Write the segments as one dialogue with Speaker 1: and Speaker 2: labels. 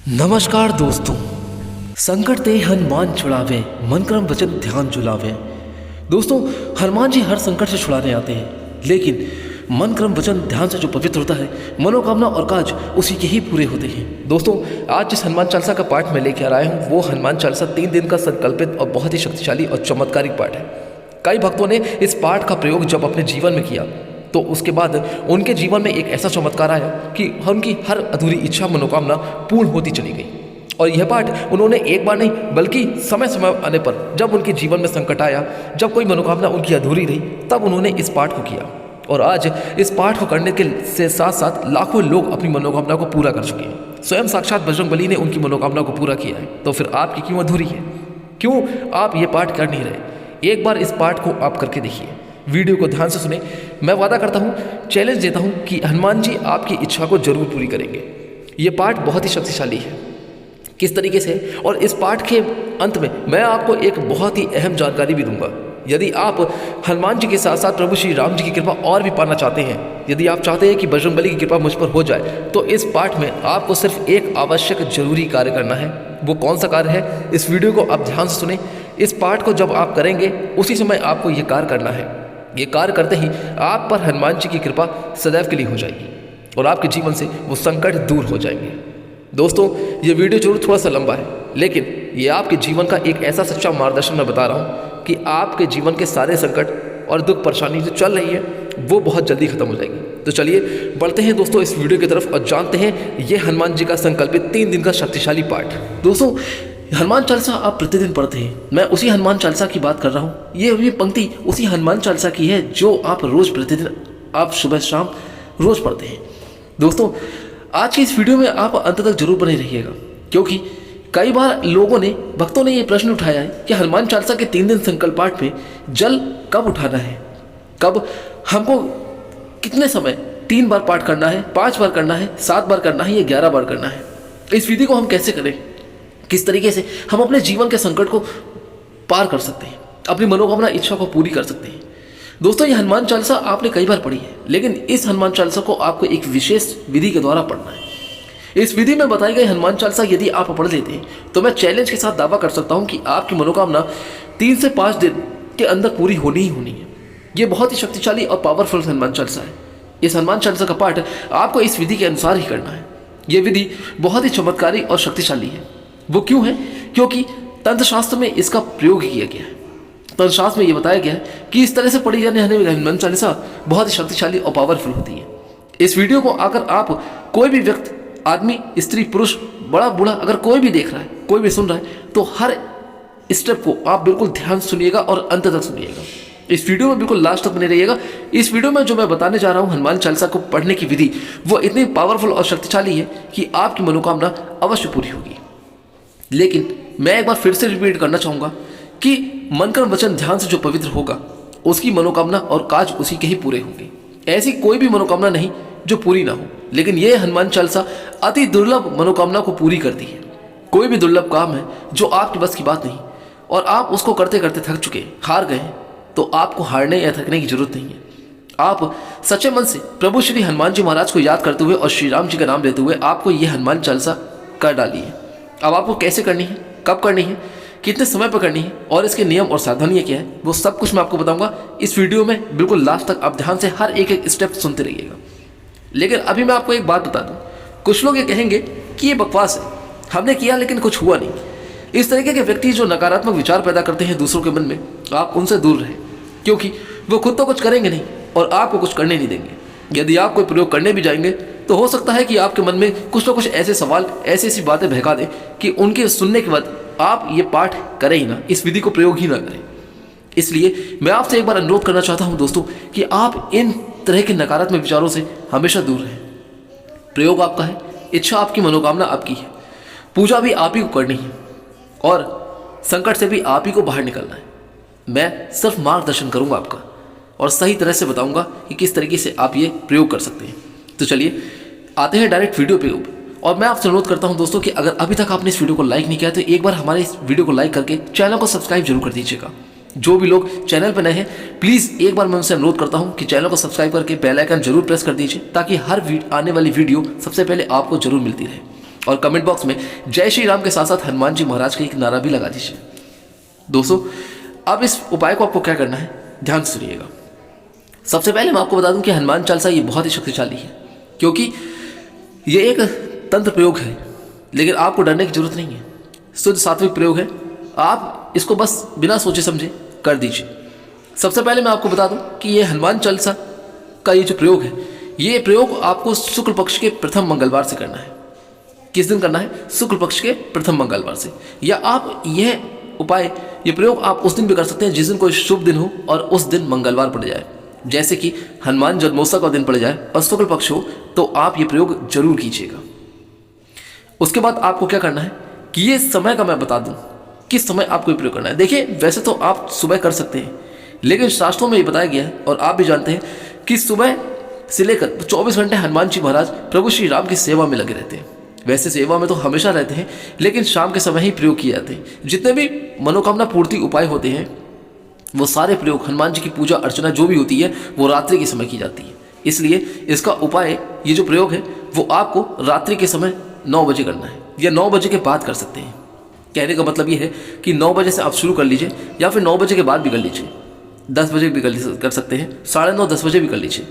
Speaker 1: नमस्कार दोस्तों। संकट ते हनुमान छुड़ावे, मन क्रम वचन ध्यान झुलावे। दोस्तों, हनुमान जी हर संकट से छुड़ाने आते हैं, लेकिन मन क्रम वचन ध्यान से जो पवित्र होता है, मनोकामना और काज उसी के ही पूरे होते हैं। दोस्तों, आज जिस हनुमान चालीसा का पाठ मैं लेकर आया हूँ वो हनुमान चालीसा 3 दिन का संकल्पित और बहुत ही शक्तिशाली और चमत्कारिक पाठ है। कई भक्तों ने इस पाठ का प्रयोग जब अपने जीवन में किया तो उसके बाद उनके जीवन में एक ऐसा चमत्कार आया कि उनकी हर अधूरी इच्छा मनोकामना पूर्ण होती चली गई। और यह पाठ उन्होंने एक बार नहीं बल्कि समय समय आने पर जब उनके जीवन में संकट आया, जब कोई मनोकामना उनकी अधूरी रही, तब उन्होंने इस पाठ को किया। और आज इस पाठ को करने के से साथ साथ लाखों लोग अपनी मनोकामना को पूरा कर चुके हैं। स्वयं साक्षात बजरंगबली ने उनकी मनोकामना को पूरा किया है। तो फिर आपकी क्यों अधूरी है? क्यों आप ये पाठ कर नहीं रहे? एक बार इस पाठ को आप करके देखिए, वीडियो को ध्यान से सुने। मैं वादा करता हूँ, चैलेंज देता हूँ कि हनुमान जी आपकी इच्छा को जरूर पूरी करेंगे। ये पाठ बहुत ही शक्तिशाली है। किस तरीके से? और इस पाठ के अंत में मैं आपको एक बहुत ही अहम जानकारी भी दूंगा। यदि आप हनुमान जी के साथ साथ प्रभु श्री राम जी की कृपा और भी पाना चाहते हैं, यदि आप चाहते हैं कि बजरंगबली की कृपा मुझ पर हो जाए, तो इस पाठ में आपको सिर्फ एक आवश्यक जरूरी कार्य करना है। वो कौन सा कार्य है? इस वीडियो को आप ध्यान से सुने। इस पाठ को जब आप करेंगे उसी समय आपको ये कार्य करना है। ये कार्य करते ही आप पर हनुमान जी की कृपा सदैव के लिए हो जाएगी और आपके जीवन से वो संकट दूर हो जाएंगे। दोस्तों, ये वीडियो जरूर थोड़ा सा लंबा है, लेकिन ये आपके जीवन का एक ऐसा सच्चा मार्गदर्शन मैं बता रहा हूँ कि आपके जीवन के सारे संकट और दुख परेशानी जो चल रही है वो बहुत जल्दी खत्म हो जाएगी। तो चलिए बढ़ते हैं दोस्तों इस वीडियो की तरफ और जानते हैं ये हनुमान जी का संकल्पित 3 दिन का शक्तिशाली पाठ। दोस्तों, हनुमान चालीसा आप प्रतिदिन पढ़ते हैं। मैं उसी हनुमान चालीसा की बात कर रहा हूँ। ये पंक्ति उसी हनुमान चालीसा की है जो आप रोज प्रतिदिन आप सुबह शाम रोज पढ़ते हैं। दोस्तों, आज की इस वीडियो में आप अंत तक जरूर बने रहिएगा, क्योंकि कई बार भक्तों ने ये प्रश्न उठाया है कि हनुमान चालीसा के 3 दिन संकल्प पाठ में जल कब उठाना है, कब हमको कितने समय 3 बार पाठ करना है, 5 बार करना है, 7 बार करना है या 11 बार करना है। इस विधि को हम कैसे करें? किस तरीके से हम अपने जीवन के संकट को पार कर सकते हैं, अपनी मनोकामना इच्छा को पूरी कर सकते हैं। दोस्तों, ये हनुमान चालीसा आपने कई बार पढ़ी है, लेकिन इस हनुमान चालीसा को आपको एक विशेष विधि के द्वारा पढ़ना है। इस विधि में बताई गई हनुमान चालीसा यदि आप पढ़ लेते हैं तो मैं चैलेंज के साथ दावा कर सकता हूं कि आपकी मनोकामना 3 से 5 दिन के अंदर पूरी होनी ही होनी है। ये बहुत ही शक्तिशाली और पावरफुल हनुमान चालीसा है। इस हनुमान चालीसा का पाठ आपको इस विधि के अनुसार ही करना है। यह विधि बहुत ही चमत्कारी और शक्तिशाली है। वो क्यों है? क्योंकि तंत्र शास्त्र में इसका प्रयोग किया गया है। तंत्र शास्त्र में यह बताया गया है कि इस तरह से पढ़ी जाने वाली हनुमान चालीसा बहुत ही शक्तिशाली और पावरफुल होती है। इस वीडियो को अगर आप कोई भी व्यक्ति, आदमी, स्त्री, पुरुष, बड़ा बूढ़ा, अगर कोई भी देख रहा है, कोई भी सुन रहा है, तो हर स्टेप को आप बिल्कुल ध्यान से सुनिएगा और अंत तक सुनिएगा। इस वीडियो में बिल्कुल लास्ट तक बने रहिएगा। इस वीडियो में जो मैं बताने जा रहा हूँ हनुमान चालीसा को पढ़ने की विधि, वो इतनी पावरफुल और शक्तिशाली है कि आपकी मनोकामना अवश्य पूरी होगी। लेकिन मैं एक बार फिर से रिपीट करना चाहूँगा कि मन कर्म वचन ध्यान से जो पवित्र होगा उसकी मनोकामना और काज उसी के ही पूरे होंगे। ऐसी कोई भी मनोकामना नहीं जो पूरी ना हो। लेकिन यह हनुमान चालीसा अति दुर्लभ मनोकामना को पूरी करती है। कोई भी दुर्लभ काम है जो आपके बस की बात नहीं और आप उसको करते करते थक चुके, हार गए, तो आपको हारने या थकने की जरूरत नहीं है। आप सच्चे मन से प्रभु श्री हनुमान जी महाराज को याद करते हुए और श्री राम जी का नाम लेते हुए आपको यह हनुमान चालीसा कर डालिए। अब आपको कैसे करनी है, कब करनी है, कितने समय पर करनी है और इसके नियम और सावधानियां क्या है, वो सब कुछ मैं आपको बताऊंगा इस वीडियो में। बिल्कुल लास्ट तक आप ध्यान से हर एक स्टेप सुनते रहिएगा। लेकिन अभी मैं आपको एक बात बता दूं, कुछ लोग ये कहेंगे कि ये बकवास है, हमने किया लेकिन कुछ हुआ नहीं। इस तरीके के व्यक्ति जो नकारात्मक विचार पैदा करते हैं दूसरों के मन में, आप उनसे दूर रहें, क्योंकि वो खुद तो कुछ करेंगे नहीं और आपको कुछ करने नहीं देंगे। यदि आप कोई प्रयोग करने भी जाएंगे तो हो सकता है कि आपके मन में कुछ ना कुछ ऐसे सवाल, ऐसी बातें बहका दें कि उनके सुनने के बाद आप ये पाठ करें ही ना, इस विधि को प्रयोग ही ना करें। इसलिए मैं आपसे एक बार अनुरोध करना चाहता हूं दोस्तों कि आप इन तरह के नकारात्मक विचारों से हमेशा दूर रहें। प्रयोग आपका है, इच्छा आपकी, मनोकामना आपकी है, पूजा भी आप ही को करनी है और संकट से भी आप ही को बाहर निकलना है। मैं सिर्फ मार्गदर्शन करूंगा आपका और सही तरह से बताऊंगा कि किस तरीके से आप ये प्रयोग कर सकते हैं। तो चलिए आते हैं डायरेक्ट वीडियो पे। और मैं आपसे अनुरोध करता हूं दोस्तों कि अगर अभी तक आपने इस वीडियो को लाइक नहीं किया तो एक बार हमारे इस वीडियो को लाइक करके चैनल को सब्सक्राइब जरूर कर दीजिएगा। जो भी लोग चैनल पर नए हैं, प्लीज़ एक बार मैं उनसे अनुरोध करता हूं कि चैनल को सब्सक्राइब करके बेल आइकन जरूर प्रेस कर दीजिए, ताकि हर आने वाली वीडियो सबसे पहले आपको जरूर मिलती रहे। और कमेंट बॉक्स में जय श्री राम के साथ साथ हनुमान जी महाराज का एक नारा भी लगा दीजिए। दोस्तों, अब इस उपाय को आपको क्या करना है, ध्यान से सुनिएगा। सबसे पहले मैं आपको बता दूं कि हनुमान चालीसा ये बहुत ही शक्तिशाली है, क्योंकि ये एक तंत्र प्रयोग है, लेकिन आपको डरने की जरूरत नहीं है। शुद्ध सात्विक प्रयोग है, आप इसको बस बिना सोचे समझे कर दीजिए। सबसे पहले मैं आपको बता दूं कि ये हनुमान चालीसा का ये जो प्रयोग है, ये प्रयोग आपको शुक्ल पक्ष के प्रथम मंगलवार से करना है। किस दिन करना है? शुक्ल पक्ष के प्रथम मंगलवार से। या आप यह उपाय, ये प्रयोग आप उस दिन भी कर सकते हैं जिस दिन कोई शुभ दिन हो और उस दिन मंगलवार पड़ जाए, जैसे कि हनुमान जन्मोत्सव का दिन पड़ जाए और शुक्ल पक्ष हो, तो आप ये प्रयोग जरूर कीजिएगा। उसके बाद आपको क्या करना है कि ये समय का मैं बता दूं किस समय आपको ये प्रयोग करना है। देखिए, वैसे तो आप सुबह कर सकते हैं, लेकिन शास्त्रों में ये बताया गया है और आप भी जानते हैं कि सुबह से लेकर 24 घंटे हनुमान जी महाराज प्रभु श्री राम की सेवा में लगे रहते हैं। वैसे सेवा में तो हमेशा रहते हैं, लेकिन शाम के समय ही प्रयोग किए जाते हैं। जितने भी मनोकामना पूर्ति उपाय होते हैं, वो सारे प्रयोग, हनुमान जी की पूजा अर्चना जो भी होती है, वो रात्रि के समय की जाती है। इसलिए इसका उपाय, ये जो प्रयोग है, वो आपको रात्रि के समय 9 बजे करना है या 9 बजे के बाद कर सकते हैं। कहने का मतलब ये है कि 9 बजे से आप शुरू कर लीजिए या फिर 9 बजे के बाद भी कर लीजिए, 10 बजे भी कर सकते हैं, 9:30 10 बजे भी कर लीजिए।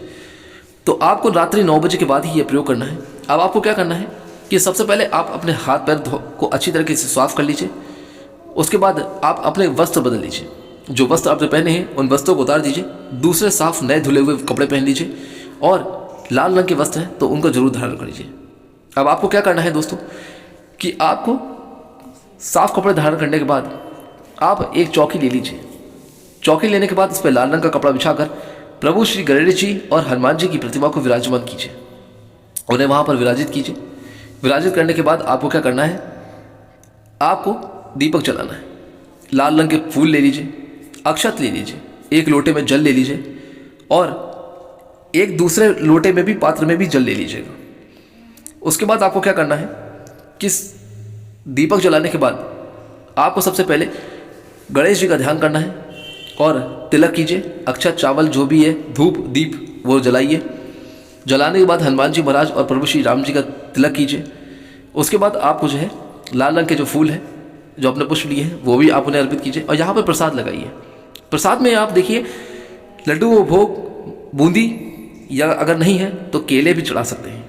Speaker 1: तो आपको रात्रि 9 बजे के बाद ही ये प्रयोग करना है। अब आपको क्या करना है कि सबसे पहले आप अपने हाथ पैर को अच्छी तरीके से साफ कर लीजिए। उसके बाद आप अपने वस्त्र बदल लीजिए। जो वस्त्र आपने पहने हैं उन वस्त्रों को उतार दीजिए, दूसरे साफ नए धुले हुए कपड़े पहन लीजिए और लाल रंग के वस्त्र हैं तो उनको जरूर धारण कर लीजिए। अब आपको क्या करना है दोस्तों कि आपको साफ कपड़े धारण करने के बाद आप एक चौकी ले लीजिए। चौकी लेने के बाद इस पर लाल रंग का कपड़ा बिछाकर प्रभु श्री गणेश जी और हनुमान जी की प्रतिमा को विराजमान कीजिए, उन्हें वहां पर विराजित कीजिए। विराजित करने के बाद आपको क्या करना है, आपको दीपक जलाना है। लाल रंग के फूल ले लीजिए, अक्षत ले लीजिए, एक लोटे में जल ले लीजिए और एक दूसरे लोटे में भी, पात्र में भी जल ले लीजिएगा। उसके बाद आपको क्या करना है कि दीपक जलाने के बाद आपको सबसे पहले गणेश जी का ध्यान करना है और तिलक कीजिए। अक्षत, चावल जो भी है, धूप, दीप वो जलाइए। जलाने के बाद हनुमान जी महाराज और प्रभु श्री राम जी का तिलक कीजिए। उसके बाद आपको जो है लाल रंग के जो फूल हैं, जो अपने पुष्प लिए हैं, वो भी आप उन्हें अर्पित कीजिए और यहाँ पर प्रसाद लगाइए। प्रसाद में आप देखिए लड्डू व भोग, बूंदी, या अगर नहीं है तो केले भी चढ़ा सकते हैं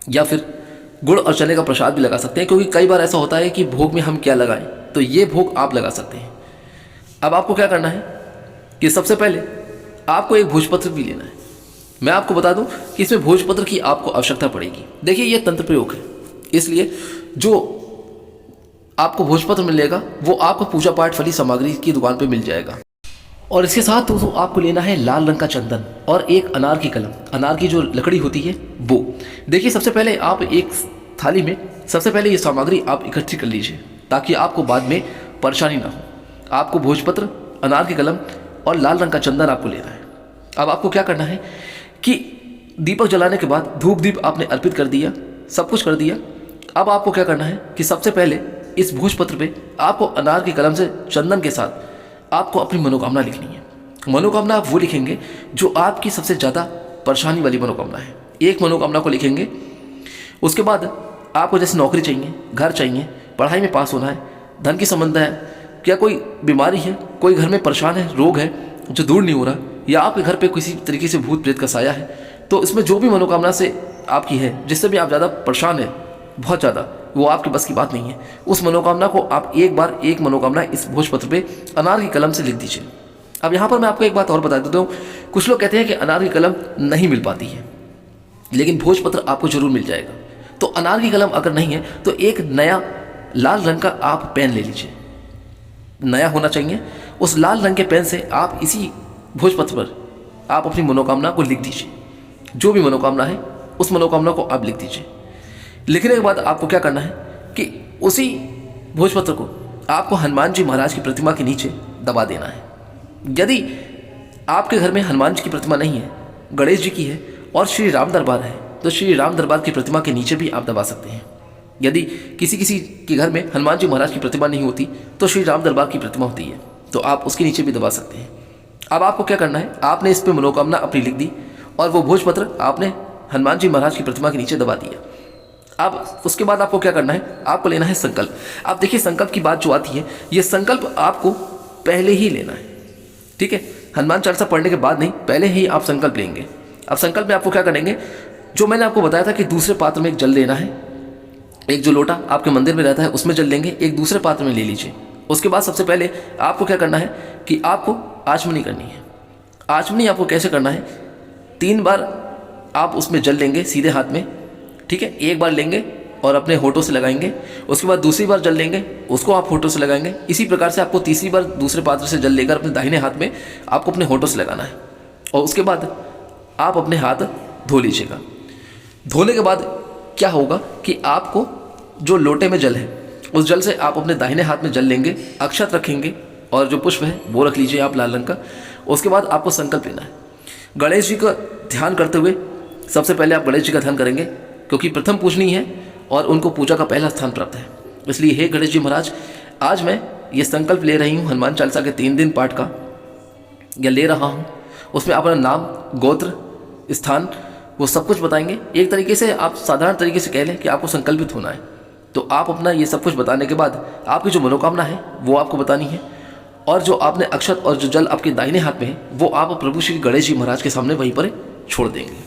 Speaker 1: या फिर गुड़ और चने का प्रसाद भी लगा सकते हैं, क्योंकि कई बार ऐसा होता है कि भोग में हम क्या लगाएं, तो ये भोग आप लगा सकते हैं। अब आपको क्या करना है कि सबसे पहले आपको एक भोजपत्र भी लेना है। मैं आपको बता दूं कि इसमें भोजपत्र की आपको आवश्यकता पड़ेगी। देखिए, ये तंत्र प्रयोग है, इसलिए जो आपको भोजपत्र मिलेगा वो आपको पूजा पाठ वाली सामग्री की दुकान पे मिल जाएगा। और इसके साथ दोस्तों आपको लेना है लाल रंग का चंदन और एक अनार की कलम, अनार की जो लकड़ी होती है वो। देखिए, सबसे पहले आप एक थाली में सबसे पहले ये सामग्री आप इकट्ठी कर लीजिए, ताकि आपको बाद में परेशानी ना हो। आपको भोजपत्र, अनार की कलम और लाल रंग का चंदन आपको लेना है। अब आपको क्या करना है कि दीपक जलाने के बाद धूप दीप आपने अर्पित कर दिया, सब कुछ कर दिया। अब आपको क्या करना है कि सबसे पहले इस भोजपत्र पे आपको अनार की कलम से चंदन के साथ आपको अपनी मनोकामना लिखनी है। मनोकामना आप वो लिखेंगे जो आपकी सबसे ज़्यादा परेशानी वाली मनोकामना है। एक मनोकामना को लिखेंगे। उसके बाद आपको जैसे नौकरी चाहिए, घर चाहिए, पढ़ाई में पास होना है, धन की संबंध है, क्या कोई बीमारी है, कोई घर में परेशान है, रोग है जो दूर नहीं हो रहा, या आपके घर पे किसी तरीके से भूत प्रेत का साया है, तो इसमें जो भी मनोकामना से आपकी है, जिससे भी आप ज़्यादा परेशान है, बहुत ज़्यादा, वो आपके बस की बात नहीं है, उस मनोकामना को आप एक बार एक मनोकामना इस भोजपत्र पे अनार की कलम से लिख दीजिए। अब यहाँ पर मैं आपको एक बात और बता देता हूँ। कुछ लोग कहते हैं कि अनार की कलम नहीं मिल पाती है, लेकिन भोजपत्र आपको जरूर मिल जाएगा। तो अनार की कलम अगर नहीं है तो एक नया लाल रंग का आप पेन ले लीजिए, नया होना चाहिए। उस लाल रंग के पेन से आप इसी भोजपत्र पर आप अपनी मनोकामना को लिख दीजिए। जो भी मनोकामना है उस मनोकामना को आप लिख दीजिए। लिखने के बाद आपको क्या करना है कि उसी भोजपत्र को आपको हनुमान जी महाराज की प्रतिमा के नीचे दबा देना है। यदि आपके घर में हनुमान जी की प्रतिमा नहीं है, गणेश जी की है और श्री राम दरबार है, तो श्री राम दरबार की प्रतिमा के नीचे भी आप दबा सकते हैं। यदि किसी के घर में हनुमान जी महाराज की प्रतिमा नहीं होती तो श्री राम दरबार की प्रतिमा होती है, तो आप उसके नीचे भी दबा सकते हैं। अब आपको क्या करना है, आपने इस पर मनोकामना अपनी लिख दी और वो भोजपत्र आपने हनुमान जी महाराज की प्रतिमा के नीचे दबा दिया। अब उसके बाद आपको क्या करना है, आपको लेना है संकल्प। आप देखिए संकल्प की बात जो आती है, ये संकल्प आपको पहले ही लेना है, ठीक है। हनुमान चालीसा पढ़ने के बाद नहीं, पहले ही आप संकल्प लेंगे। अब संकल्प में आपको क्या करेंगे, जो मैंने आपको बताया था कि दूसरे पात्र में एक जल लेना है, एक जो लोटा आपके मंदिर में रहता है उसमें जल लेंगे, एक दूसरे पात्र में ले लीजिए। उसके बाद सबसे पहले आपको क्या करना है कि आपको आचमनी करनी है। आचमनी आपको कैसे करना है, 3 बार आप उसमें जल लेंगे सीधे हाथ में, ठीक है। एक बार लेंगे और अपने होठों से लगाएंगे, उसके बाद दूसरी बार जल लेंगे, उसको आप होठों से लगाएंगे। इसी प्रकार से आपको तीसरी बार दूसरे पात्र से जल लेकर अपने दाहिने हाथ में आपको अपने होठों से लगाना है, और उसके बाद आप अपने हाथ धो लीजिएगा। धोने के बाद क्या होगा कि आपको जो लोटे में जल है, उस जल से आप अपने दाहिने हाथ में जल लेंगे, अक्षत रखेंगे और जो पुष्प है वो रख लीजिए आप लाल रंग का। उसके बाद आपको संकल्प लेना है। गणेश जी का ध्यान करते हुए सबसे पहले आप गणेश जी का ध्यान करेंगे, क्योंकि प्रथम पूजनीय है और उनको पूजा का पहला स्थान प्राप्त है। इसलिए हे गणेश जी महाराज, आज मैं ये संकल्प ले रही हूँ हनुमान चालीसा के 3 दिन पाठ का, या ले रहा हूँ। उसमें अपना नाम, गोत्र, स्थान, वो सब कुछ बताएंगे। एक तरीके से आप साधारण तरीके से कह लें कि आपको संकल्पित होना है। तो आप अपना ये सब कुछ बताने के बाद आपकी जो मनोकामना है वो आपको बतानी है, और जो आपने अक्षत और जो जल आपके दाहिने हाथ में है वो आप प्रभु श्री गणेश जी महाराज के सामने वहीं पर छोड़ देंगे।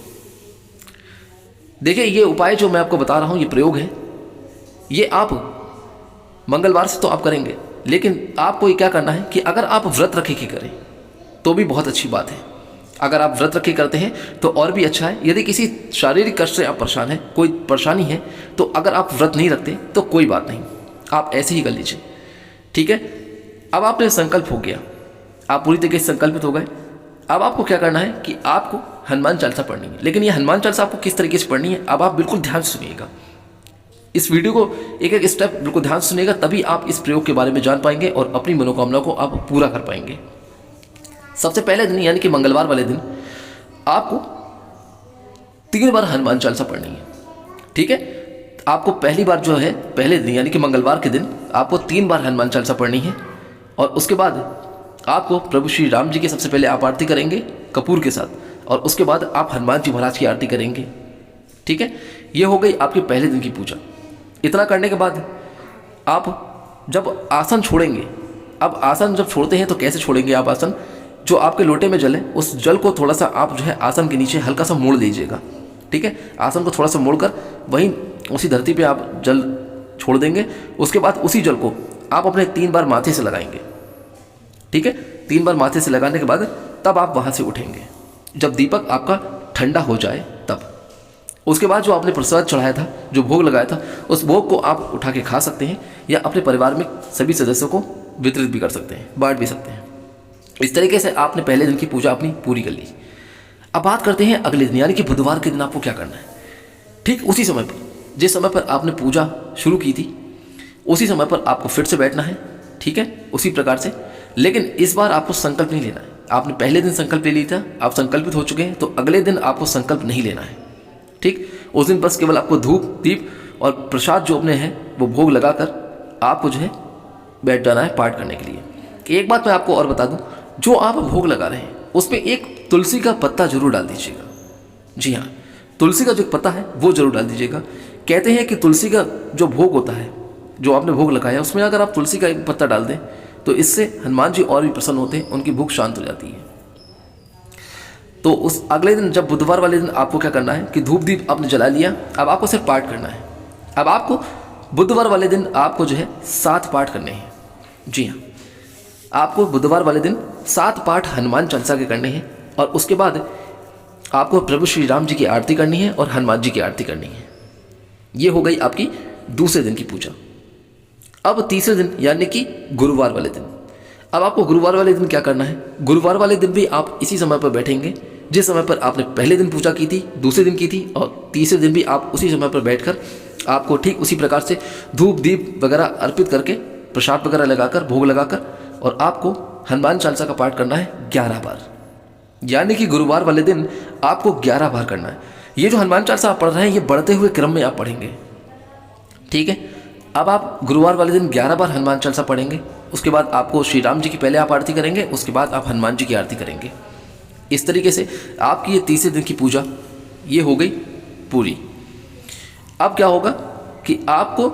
Speaker 1: देखिए ये उपाय जो मैं आपको बता रहा हूँ, ये प्रयोग है, ये आप मंगलवार से तो आप करेंगे, लेकिन आपको ये क्या करना है कि अगर आप व्रत रखे के करें तो भी बहुत अच्छी बात है। अगर आप व्रत रखे करते हैं तो और भी अच्छा है। यदि किसी शारीरिक कष्ट से आप परेशान हैं, कोई परेशानी है, तो अगर आप व्रत नहीं रखते तो कोई बात नहीं, आप ऐसे ही कर लीजिए, ठीक है। अब आपने संकल्प हो गया, आप पूरी तरीके से संकल्पित हो गए। अब आपको क्या करना है कि आपको हनुमान चालीसा पढ़नी है। लेकिन ये हनुमान चालीसा आपको किस तरीके से पढ़नी है, अब आप बिल्कुल ध्यान से सुनिएगा। इस वीडियो को एक एक स्टेप बिल्कुल ध्यान से सुनिएगा, तभी आप इस प्रयोग के बारे में जान पाएंगे और अपनी मनोकामना को आप पूरा कर पाएंगे। सबसे पहले दिन यानी कि मंगलवार वाले दिन आपको 3 बार हनुमान चालीसा पढ़नी है, ठीक है। आपको पहली बार जो है, पहले दिन यानी कि मंगलवार के दिन आपको 3 बार हनुमान चालीसा पढ़नी है, और उसके बाद आपको प्रभु श्री राम जी की सबसे पहले आप आरती करेंगे कपूर के साथ, और उसके बाद आप हनुमान जी महाराज की आरती करेंगे, ठीक है। ये हो गई आपके पहले दिन की पूजा। इतना करने के बाद आप जब आसन छोड़ेंगे, अब आसन जब छोड़ते हैं तो कैसे छोड़ेंगे आप आसन, जो आपके लोटे में जल है उस जल को थोड़ा सा आप जो है आसन के नीचे हल्का सा मोड़ दीजिएगा, ठीक है। आसन को थोड़ा सा मोड़कर वहीं उसी धरती पे आप जल छोड़ देंगे। उसके बाद उसी जल को आप अपने 3 बार माथे से लगाएंगे, ठीक है। 3 बार माथे से लगाने के बाद तब आप वहाँ से उठेंगे, जब दीपक आपका ठंडा हो जाए तब। उसके बाद जो आपने प्रसाद चढ़ाया था, जो भोग लगाया था, उस भोग को आप उठा के खा सकते हैं, या अपने परिवार में सभी सदस्यों को वितरित भी कर सकते हैं, बांट भी सकते हैं। इस तरीके से आपने पहले दिन की पूजा अपनी पूरी कर ली। अब बात करते हैं अगले दिन यानी कि बुधवार के दिन आपको क्या करना है। ठीक उसी समय पर, जिस समय पर आपने पूजा शुरू की थी, उसी समय पर आपको फिर से बैठना है, ठीक है, उसी प्रकार से। लेकिन इस बार आपको संकल्प नहीं लेना है। आपने पहले दिन संकल्प ले लिया था, आप संकल्पित हो चुके हैं, तो अगले दिन आपको संकल्प नहीं लेना है, ठीक। उस दिन बस केवल आपको धूप, दीप और प्रसाद जो अपने हैं वो भोग लगाकर आपको जो है बैठ जाना है पाठ करने के लिए। एक बात मैं आपको और बता दूं, जो आप भोग लगा रहे हैं उसमें एक तुलसी का पत्ता जरूर डाल दीजिएगा। जी हाँ, तुलसी का जो पत्ता है वो जरूर डाल दीजिएगा। कहते हैं कि तुलसी का जो भोग होता है, जो आपने भोग लगाया, उसमें अगर आप तुलसी का एक पत्ता डाल दें तो इससे हनुमान जी और भी प्रसन्न होते हैं, उनकी भूख शांत हो जाती है। तो उस अगले दिन, जब बुधवार वाले दिन, आपको क्या करना है कि धूप दीप आपने जला लिया, अब आपको सिर्फ पाठ करना है। अब आपको बुधवार वाले दिन आपको जो है 7 पाठ करने हैं। जी हाँ, आपको बुधवार वाले दिन 7 पाठ हनुमान चालीसा के करने हैं, और उसके बाद आपको प्रभु श्री राम जी की आरती करनी है और हनुमान जी की आरती करनी है। ये हो गई आपकी दूसरे दिन की पूजा। अब तीसरे दिन यानी कि गुरुवार वाले दिन, अब आपको गुरुवार वाले दिन क्या करना है। गुरुवार वाले दिन भी आप इसी समय पर बैठेंगे जिस समय पर आपने पहले दिन पूजा की थी, दूसरे दिन की थी, और तीसरे दिन भी आप उसी समय पर बैठकर आपको ठीक उसी प्रकार से धूप दीप वगैरह अर्पित करके, प्रसाद वगैरह लगाकर, भोग लगाकर, और आपको हनुमान चालीसा का पाठ करना है 11 बार। यानी कि गुरुवार वाले दिन आपको 11 बार करना है। ये जो हनुमान चालीसा आप पढ़ रहे हैं, ये बढ़ते हुए क्रम में आप पढ़ेंगे, ठीक है। अब आप गुरुवार वाले दिन 11 बार हनुमान चालीसा पढ़ेंगे। उसके बाद आपको श्री राम जी की पहले आप आरती करेंगे, उसके बाद आप हनुमान जी की आरती करेंगे। इस तरीके से आपकी ये तीसरे दिन की पूजा ये हो गई पूरी। अब क्या होगा कि आपको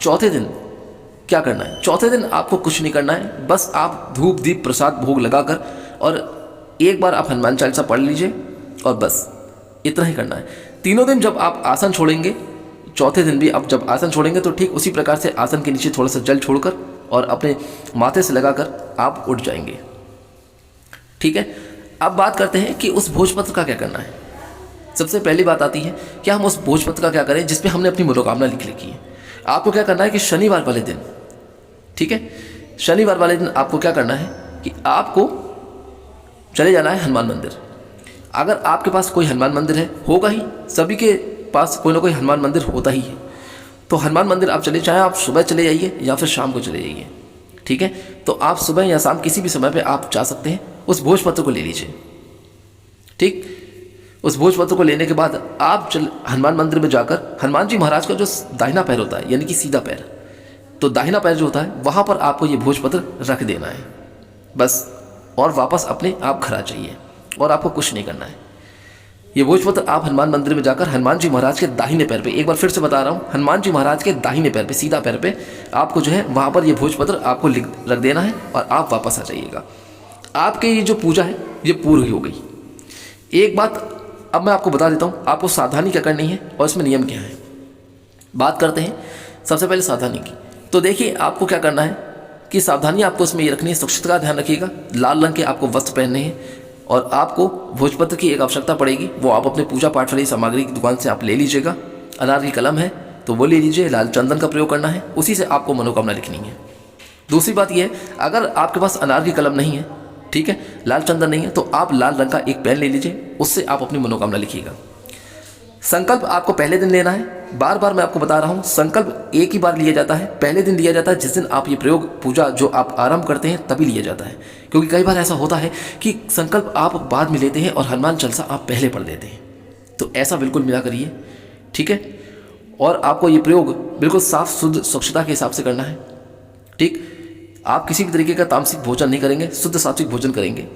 Speaker 1: चौथे दिन क्या करना है, चौथे दिन आपको कुछ नहीं करना है, बस आप धूप दीप प्रसाद भोग लगाकर और एक बार आप हनुमान चालीसा पढ़ लीजिए और बस इतना ही करना है। तीनों दिन जब आप आसन छोड़ेंगे, चौथे दिन भी आप जब आसन छोड़ेंगे तो ठीक उसी प्रकार से आसन के नीचे थोड़ा सा जल छोड़कर और अपने माथे से लगाकर आप उठ जाएंगे। ठीक है, अब बात करते हैं कि उस भोजपत्र का क्या करना है। सबसे पहली बात आती है कि हम उस भोजपत्र का क्या करें जिसमें हमने अपनी मनोकामना लिख लिखी है। आपको क्या करना है कि शनिवार वाले दिन, ठीक है, शनिवार वाले दिन आपको क्या करना है कि आपको चले जाना है हनुमान मंदिर। अगर आपके पास कोई हनुमान मंदिर है, होगा ही, सभी के पास कोई ना कोई हनुमान मंदिर होता ही है, तो हनुमान मंदिर आप चले, चाहे आप सुबह चले जाइए या फिर शाम को चले जाइए। ठीक है, तो आप सुबह या शाम किसी भी समय पे आप जा सकते हैं, उस भोजपत्र को ले लीजिए। ठीक, उस भोजपत्र को लेने के बाद आप हनुमान मंदिर में जाकर हनुमान जी महाराज का जो दाहिना पैर होता है, यानी कि सीधा पैर, तो दाहिना पैर जो होता है वहाँ पर आपको ये भोजपत्र रख देना है बस, और वापस अपने आप घर आ जाइए और आपको कुछ नहीं करना है। ये भोजपत्र आप हनुमान मंदिर में जाकर हनुमान जी महाराज के दाहिने पैर पे, एक बार फिर से बता रहा हूँ, हनुमान जी महाराज के दाहिने पैर पे, सीधा पैर पे आपको जो है वहाँ पर ये भोजपत्र आपको रख देना है और आप वापस आ जाइएगा। आपके ये जो पूजा है ये पूरी हो गई। एक बात अब मैं आपको बता देता हूँ आपको सावधानी क्या करनी है और इसमें नियम क्या है। बात करते हैं सबसे पहले सावधानी की। तो देखिए आपको क्या करना है कि सावधानी आपको इसमें ये रखनी है, स्वच्छता का ध्यान रखिएगा, लाल रंग के आपको वस्त्र पहनने हैं और आपको भोजपत्र की एक आवश्यकता पड़ेगी, वो आप अपने पूजा पाठ वाली सामग्री की दुकान से आप ले लीजिएगा। अनार की कलम है तो वो ले लीजिए, लाल चंदन का प्रयोग करना है, उसी से आपको मनोकामना लिखनी है। दूसरी बात यह है, अगर आपके पास अनार की कलम नहीं है, ठीक है, लाल चंदन नहीं है, तो आप लाल रंग का एक पेन ले लीजिए, उससे आप अपनी मनोकामना लिखिएगा। संकल्प आपको पहले दिन लेना है। बार बार मैं आपको बता रहा हूँ, संकल्प एक ही बार लिया जाता है, पहले दिन लिया जाता है जिस दिन आप ये प्रयोग पूजा जो आप आरंभ करते हैं तभी लिया जाता है। क्योंकि कई बार ऐसा होता है कि संकल्प आप बाद में लेते हैं और हनुमान चालीसा आप पहले पढ़ देते हैं, तो ऐसा बिल्कुल मिला करिए। ठीक है, और आपको ये प्रयोग बिल्कुल साफ शुद्ध स्वच्छता के हिसाब से करना है। ठीक, आप किसी भी तरीके का तामसिक भोजन नहीं करेंगे, शुद्ध सात्विक भोजन करेंगे।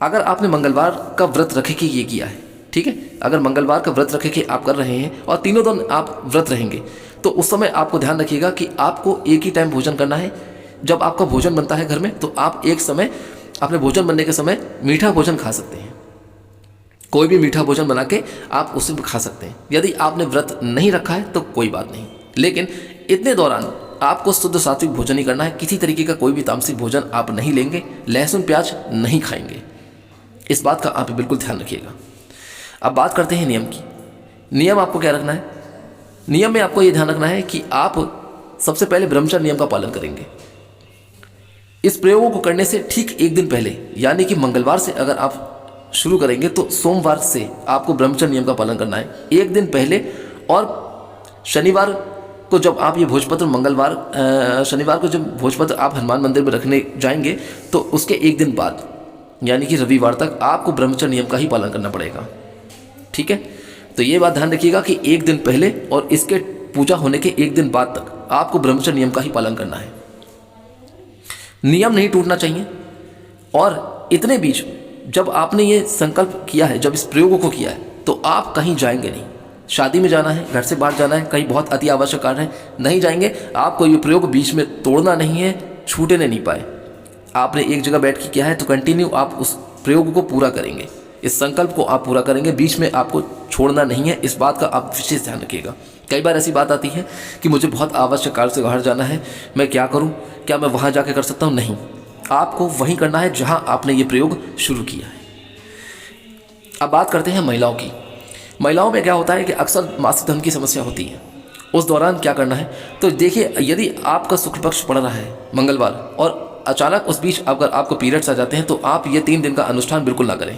Speaker 1: अगर आपने मंगलवार का व्रत रखे के ये किया है, ठीक है, अगर मंगलवार का व्रत रखे के आप कर रहे हैं और तीनों दिन आप व्रत रहेंगे, तो उस समय आपको ध्यान रखिएगा कि आपको एक ही टाइम भोजन करना है। जब आपका भोजन बनता है घर में तो आप एक समय अपने भोजन बनने के समय मीठा भोजन खा सकते हैं, कोई भी मीठा भोजन बना के आप उसे खा सकते हैं। यदि आपने व्रत नहीं रखा है तो कोई बात नहीं, लेकिन इतने दौरान आपको शुद्ध सात्विक भोजन ही करना है। किसी तरीके का कोई भी तामसिक भोजन आप नहीं लेंगे, लहसुन प्याज नहीं खाएंगे, इस बात का आप बिल्कुल ध्यान रखिएगा। अब बात करते हैं नियम की। नियम आपको क्या रखना है? नियम में आपको ये ध्यान रखना है कि आप सबसे पहले ब्रह्मचर्य नियम का पालन करेंगे। इस प्रयोगों को करने से ठीक एक दिन पहले, यानी कि मंगलवार से अगर आप शुरू करेंगे तो सोमवार से आपको ब्रह्मचर्य नियम का पालन करना है एक दिन पहले। और शनिवार को जब आप ये भोजपत्र शनिवार को जब भोजपत्र आप हनुमान मंदिर में रखने जाएंगे तो उसके एक दिन बाद, यानी कि रविवार तक आपको ब्रह्मचर्य नियम का ही पालन करना पड़ेगा। ठीक है, तो ये बात ध्यान रखिएगा कि एक दिन पहले और इसके पूजा होने के एक दिन बाद तक आपको ब्रह्मचर्य नियम का ही पालन करना है। नियम नहीं टूटना चाहिए। और इतने बीच जब आपने ये संकल्प किया है, जब इस प्रयोगों को किया है, तो आप कहीं जाएंगे नहीं। शादी में जाना है, घर से बाहर जाना है, कहीं बहुत अति आवश्यक कार्य है, नहीं जाएंगे। आपको ये प्रयोग बीच में तोड़ना नहीं है, छूटने नहीं पाए। आपने एक जगह बैठ के किया है तो कंटिन्यू आप उस प्रयोग को पूरा करेंगे, इस संकल्प को आप पूरा करेंगे, बीच में आपको छोड़ना नहीं है। इस बात का आप विशेष ध्यान रखिएगा। कई बार ऐसी बात आती है कि मुझे बहुत आवश्यक कार्य से बाहर जाना है, मैं क्या करूं, क्या मैं वहां जाके कर सकता हूं? नहीं, आपको वहीं करना है जहां आपने ये प्रयोग शुरू किया है। अब बात करते हैं महिलाओं की। महिलाओं में क्या होता है कि अक्सर मासिक धर्म की समस्या होती है, उस दौरान क्या करना है? तो देखिए, यदि आपका शुक्ल पक्ष पड़ रहा है मंगलवार और अचानक उस बीच अगर आपको पीरियड्स आ जाते हैं तो आप ये 3 दिन का अनुष्ठान बिल्कुल ना करें।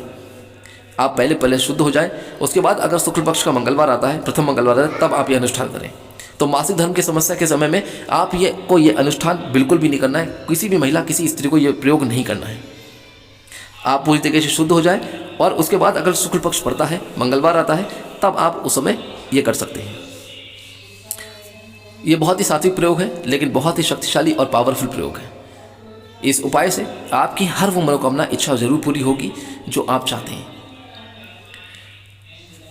Speaker 1: आप पहले शुद्ध हो जाए, उसके बाद अगर शुक्ल पक्ष का मंगलवार आता है, प्रथम मंगलवार आता है, तब आप ये अनुष्ठान करें। तो मासिक धर्म की समस्या के समय में आप ये अनुष्ठान बिल्कुल भी नहीं करना है। किसी भी महिला, किसी स्त्री को ये प्रयोग नहीं करना है। आप पूरी तरीके से शुद्ध हो जाए और उसके बाद अगर शुक्ल पक्ष पड़ता है, मंगलवार आता है, तब आप उस समय ये कर सकते हैं। ये बहुत ही सात्विक प्रयोग है, लेकिन बहुत ही शक्तिशाली और पावरफुल प्रयोग है। इस उपाय से आपकी हर वो मनोकामना, इच्छा जरूर पूरी होगी जो आप चाहते हैं।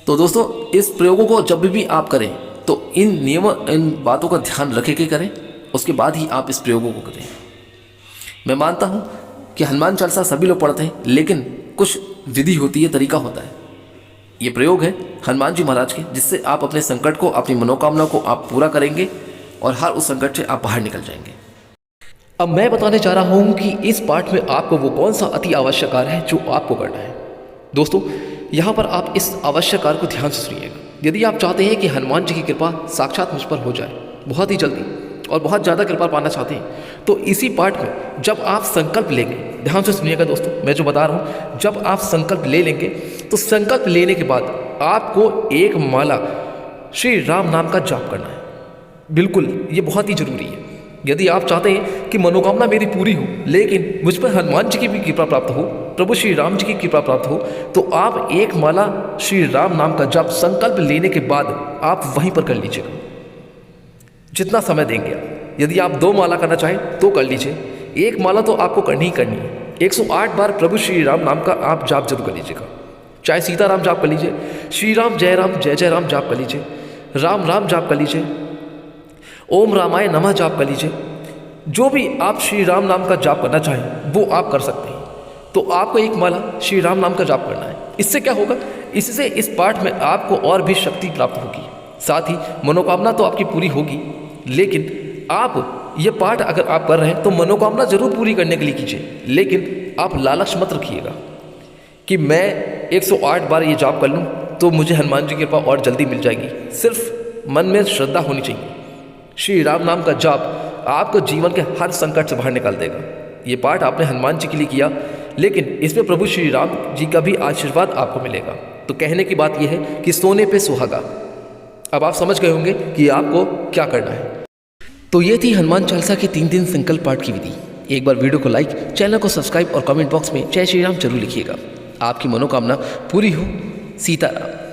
Speaker 1: तो दोस्तों, इस प्रयोगों को जब भी आप करें तो इन बातों का ध्यान रखे के करें, उसके बाद ही आप इस प्रयोगों को करें। मैं मानता हूँ कि हनुमान चालीसा सभी लोग पढ़ते हैं, लेकिन कुछ विधि होती है, तरीका होता है। ये प्रयोग है हनुमान जी महाराज के, जिससे आप अपने संकट को, अपनी मनोकामना को आप पूरा करेंगे और हर उस संकट से आप बाहर निकल जाएंगे। अब मैं बताने जा रहा हूँ कि इस पाठ में आपको वो कौन सा अति आवश्यक कार्य है जो आपको करना है। दोस्तों, यहाँ पर आप इस आवश्यक कार्य को ध्यान से सुनिएगा। यदि आप चाहते हैं कि हनुमान जी की कृपा साक्षात मुझ पर हो जाए बहुत ही जल्दी और बहुत ज़्यादा कृपा पाना चाहते हैं, तो इसी पाठ में जब आप संकल्प लेंगे, ध्यान से सुनिएगा दोस्तों, मैं जो बता रहा हूँ, जब आप संकल्प ले लेंगे तो संकल्प लेने के बाद आपको एक माला श्री राम नाम का जाप करना है। बिल्कुल, ये बहुत ही जरूरी है। यदि आप चाहते हैं कि मनोकामना मेरी पूरी हो, लेकिन मुझ पर हनुमान जी की भी कृपा प्राप्त हो, प्रभु श्री राम जी की कृपा प्राप्त हो, तो आप एक माला श्री राम नाम का जाप संकल्प लेने के बाद आप वहीं पर कर लीजिएगा, जितना समय देंगे आप। यदि आप 2 माला करना चाहें तो कर लीजिए, 1 माला तो आपको करनी ही करनी है। 108 बार प्रभु श्री राम नाम का आप जाप जरूर कर लीजिएगा। चाहे सीताराम जाप कर लीजिए, श्री राम जय जय राम जाप कर लीजिए, राम राम जाप कर लीजिए, ओम रामाय नमः जाप कर लीजिए। जो भी आप श्री राम नाम का जाप करना चाहें वो आप कर सकते हैं। तो आपको 1 माला श्री राम नाम का जाप करना है। इससे क्या होगा, इससे इस पाठ में आपको और भी शक्ति प्राप्त होगी, साथ ही मनोकामना तो आपकी पूरी होगी। लेकिन आप ये पाठ अगर आप कर रहे हैं तो मनोकामना जरूर पूरी करने के लिए कीजिए, लेकिन आप लालच मत रखिएगा कि मैं 108 बार ये जाप कर लूँ तो मुझे हनुमान जी की कृपा और जल्दी मिल जाएगी। सिर्फ मन में श्रद्धा होनी चाहिए। श्री राम नाम का जाप आपको जीवन के हर संकट से बाहर निकाल देगा। ये पाठ आपने हनुमान जी के लिए किया, लेकिन इसमें प्रभु श्री राम जी का भी आशीर्वाद आपको मिलेगा। तो कहने की बात यह है कि सोने पे सुहागा। अब आप समझ गए होंगे कि आपको क्या करना है। तो ये थी हनुमान चालीसा के 3 संकल्प पाठ की विधि। एक बार वीडियो को लाइक, चैनल को सब्सक्राइब और कमेंट बॉक्स में जय श्री राम जरूर लिखिएगा। आपकी मनोकामना पूरी हो। सीताराम।